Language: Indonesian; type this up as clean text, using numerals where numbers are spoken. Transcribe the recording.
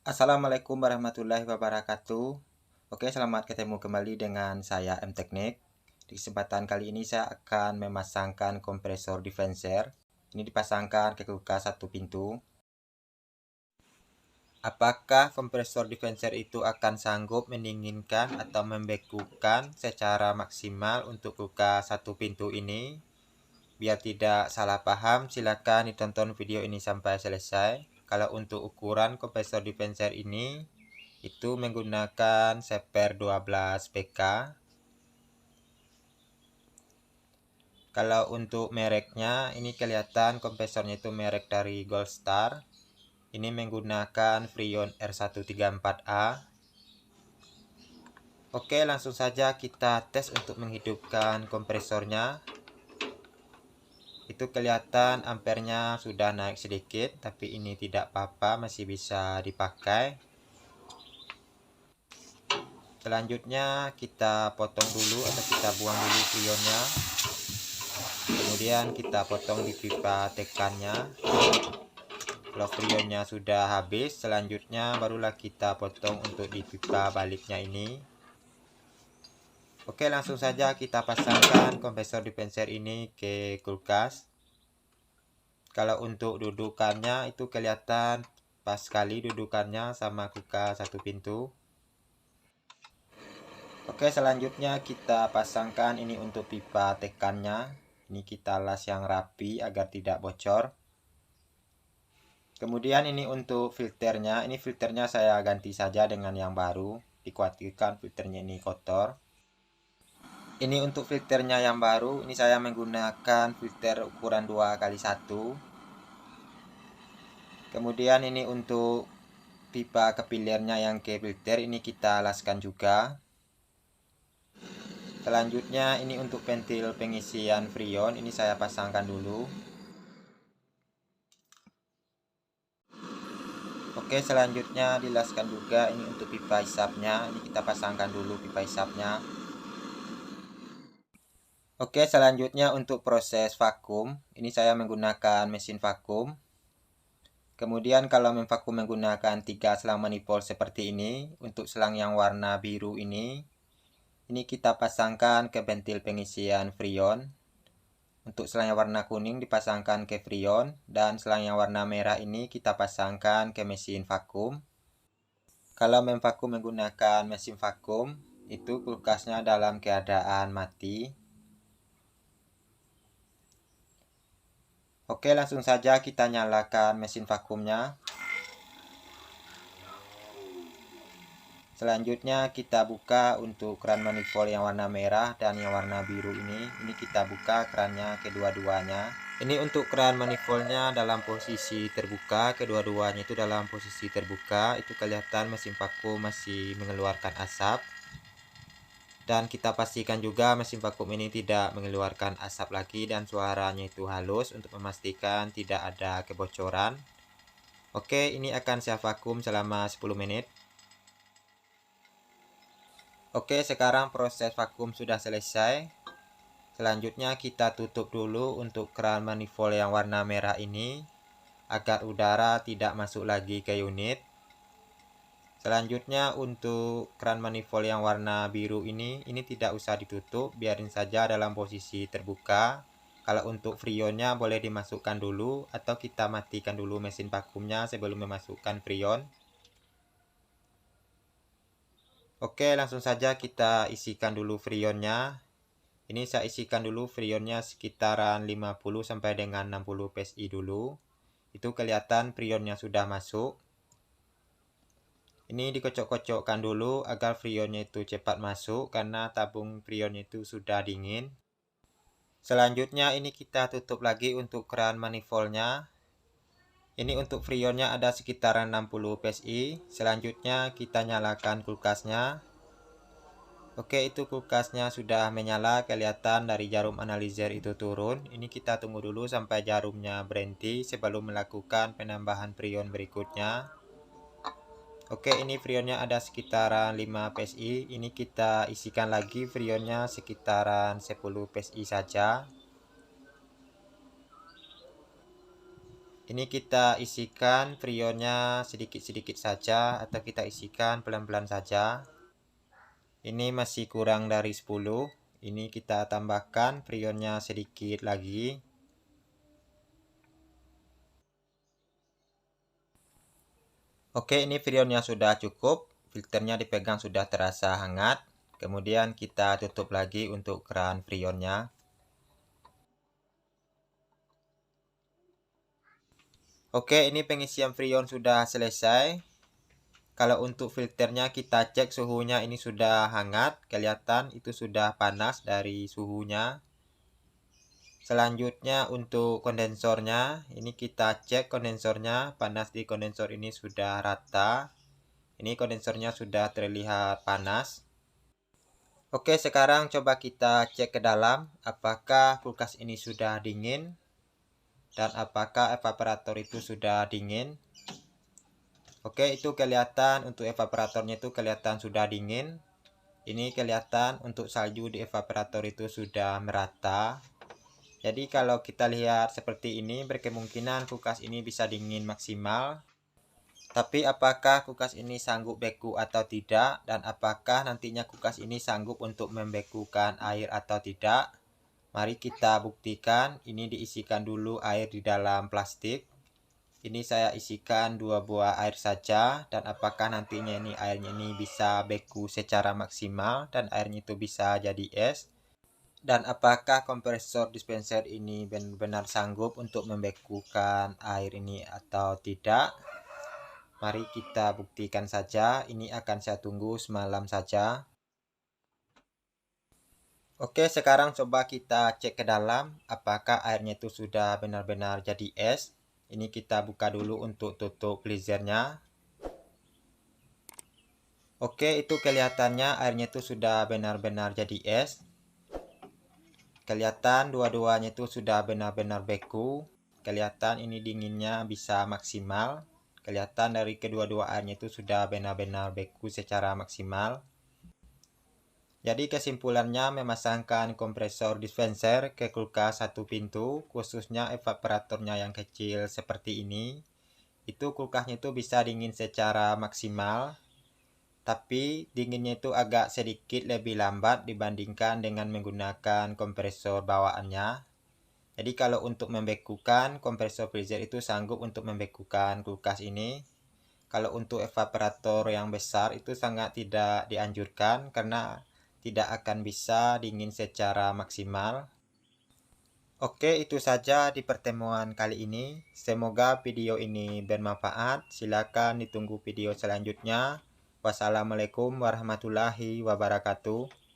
Assalamualaikum warahmatullahi wabarakatuh. Oke, selamat ketemu kembali dengan saya M Teknik. Di kesempatan kali ini saya akan memasangkan kompresor diffuser. Ini dipasangkan ke kulkas satu pintu. Apakah kompresor diffuser itu akan sanggup mendinginkan atau membekukan secara maksimal untuk kulkas satu pintu ini? Biar tidak salah paham, silakan ditonton video ini sampai selesai. Kalau untuk ukuran kompresor diffuser ini itu menggunakan Seper 12 PK. Kalau untuk mereknya ini kelihatan kompresornya itu merek dari Goldstar. Ini menggunakan Freon R134A. Oke, langsung saja kita tes untuk menghidupkan kompresornya. Itu kelihatan ampernya sudah naik sedikit, tapi ini tidak apa-apa, masih bisa dipakai. Selanjutnya kita potong dulu atau kita buang dulu freonnya. Kemudian kita potong di pipa tekannya. Kalau freonnya sudah habis, selanjutnya barulah kita potong untuk di pipa baliknya ini. Oke, langsung saja kita pasangkan kompresor diffuser ini ke kulkas. Kalau untuk dudukannya itu kelihatan pas sekali dudukannya sama kulkas satu pintu. Oke, selanjutnya kita pasangkan ini untuk pipa tekannya. Ini kita las yang rapi agar tidak bocor. Kemudian ini untuk filternya. Ini filternya saya ganti saja dengan yang baru. Dikhawatirkan filternya ini kotor. Ini untuk filternya yang baru. Ini saya menggunakan filter ukuran 2x1. Kemudian ini untuk pipa kepilirnya yang ke filter. Ini kita laskan juga. Selanjutnya ini untuk ventil pengisian freon. Ini saya pasangkan dulu. Oke, selanjutnya dilaskan juga ini untuk pipa hisapnya. Ini kita pasangkan dulu pipa hisapnya. Oke, selanjutnya untuk proses vakum. Ini saya menggunakan mesin vakum. Kemudian kalau memvakum menggunakan 3 selang manifold seperti ini. Untuk selang yang warna biru ini kita pasangkan ke ventil pengisian freon. Untuk selang yang warna kuning dipasangkan ke freon. Dan selang yang warna merah ini kita pasangkan ke mesin vakum. Kalau memvakum menggunakan mesin vakum, itu kulkasnya dalam keadaan mati. Oke, langsung saja kita nyalakan mesin vakumnya. Selanjutnya kita buka untuk keran manifold yang warna merah dan yang warna biru ini. Ini kita buka kerannya kedua-duanya. Ini untuk keran manifoldnya dalam posisi terbuka, kedua-duanya itu dalam posisi terbuka. Itu kelihatan mesin vakum masih mengeluarkan asap. Dan kita pastikan juga mesin vakum ini tidak mengeluarkan asap lagi dan suaranya itu halus untuk memastikan tidak ada kebocoran. Oke, ini akan saya vakum selama 10 menit. Oke, sekarang proses vakum sudah selesai. Selanjutnya kita tutup dulu untuk keran manifold yang warna merah ini agar udara tidak masuk lagi ke unit. Selanjutnya untuk keran manifold yang warna biru ini tidak usah ditutup, biarin saja dalam posisi terbuka. Kalau untuk freonnya boleh dimasukkan dulu atau kita matikan dulu mesin vakumnya sebelum memasukkan freon. Oke, langsung saja kita isikan dulu freonnya. Ini saya isikan dulu freonnya sekitaran 50 sampai dengan 60 psi dulu. Itu kelihatan freonnya sudah masuk. Ini dikocok-kocokkan dulu agar freonnya itu cepat masuk karena tabung freonnya itu sudah dingin. Selanjutnya ini kita tutup lagi untuk keran manifoldnya. Ini untuk freonnya ada sekitaran 60 psi. Selanjutnya kita nyalakan kulkasnya. Oke, itu kulkasnya sudah menyala, kelihatan dari jarum analyzer itu turun. Ini kita tunggu dulu sampai jarumnya berhenti sebelum melakukan penambahan freon berikutnya. Oke, ini freonnya ada sekitaran 5 psi. Ini kita isikan lagi freonnya sekitaran 10 psi saja. Ini kita isikan freonnya sedikit-sedikit saja atau kita isikan pelan-pelan saja. Ini masih kurang dari 10. Ini kita tambahkan freonnya sedikit lagi. Oke, ini freonnya sudah cukup. Filternya dipegang sudah terasa hangat. Kemudian kita tutup lagi untuk keran freonnya. Oke, ini pengisian freon sudah selesai. Kalau untuk filternya kita cek suhunya ini sudah hangat. Kelihatan itu sudah panas dari suhunya. Selanjutnya untuk kondensornya, ini kita cek kondensornya, panas di kondensor ini sudah rata. Ini kondensornya sudah terlihat panas. Oke, sekarang coba kita cek ke dalam, apakah kulkas ini sudah dingin dan apakah evaporator itu sudah dingin. Oke, itu kelihatan untuk evaporatornya itu kelihatan sudah dingin. Ini kelihatan untuk salju di evaporator itu sudah merata. Jadi kalau kita lihat seperti ini, berkemungkinan kulkas ini bisa dingin maksimal. Tapi apakah kulkas ini sanggup beku atau tidak, dan apakah nantinya kulkas ini sanggup untuk membekukan air atau tidak? Mari kita buktikan. Ini diisikan dulu air di dalam plastik. Ini saya isikan 2 buah air saja, dan apakah nantinya ini airnya ini bisa beku secara maksimal dan airnya itu bisa jadi es? Dan apakah kompresor dispenser ini benar-benar sanggup untuk membekukan air ini atau tidak? Mari kita buktikan saja. Ini akan saya tunggu semalam saja. Oke, sekarang coba kita cek ke dalam. Apakah airnya itu sudah benar-benar jadi es? Ini kita buka dulu untuk tutup freezernya. Oke, itu kelihatannya airnya itu sudah benar-benar jadi es. Kelihatan dua-duanya itu sudah benar-benar beku. Kelihatan ini dinginnya bisa maksimal. Kelihatan dari kedua-dua airnya itu sudah benar-benar beku secara maksimal. Jadi kesimpulannya, memasangkan kompresor dispenser ke kulkas satu pintu, khususnya evaporatornya yang kecil seperti ini, itu kulkasnya itu bisa dingin secara maksimal. Tapi dinginnya itu agak sedikit lebih lambat dibandingkan dengan menggunakan kompresor bawaannya. Jadi kalau untuk membekukan, kompresor freezer itu sanggup untuk membekukan kulkas ini. Kalau untuk evaporator yang besar itu sangat tidak dianjurkan karena tidak akan bisa dingin secara maksimal. Oke, itu saja di pertemuan kali ini. Semoga video ini bermanfaat. Silakan ditunggu video selanjutnya. Wassalamualaikum warahmatullahi wabarakatuh.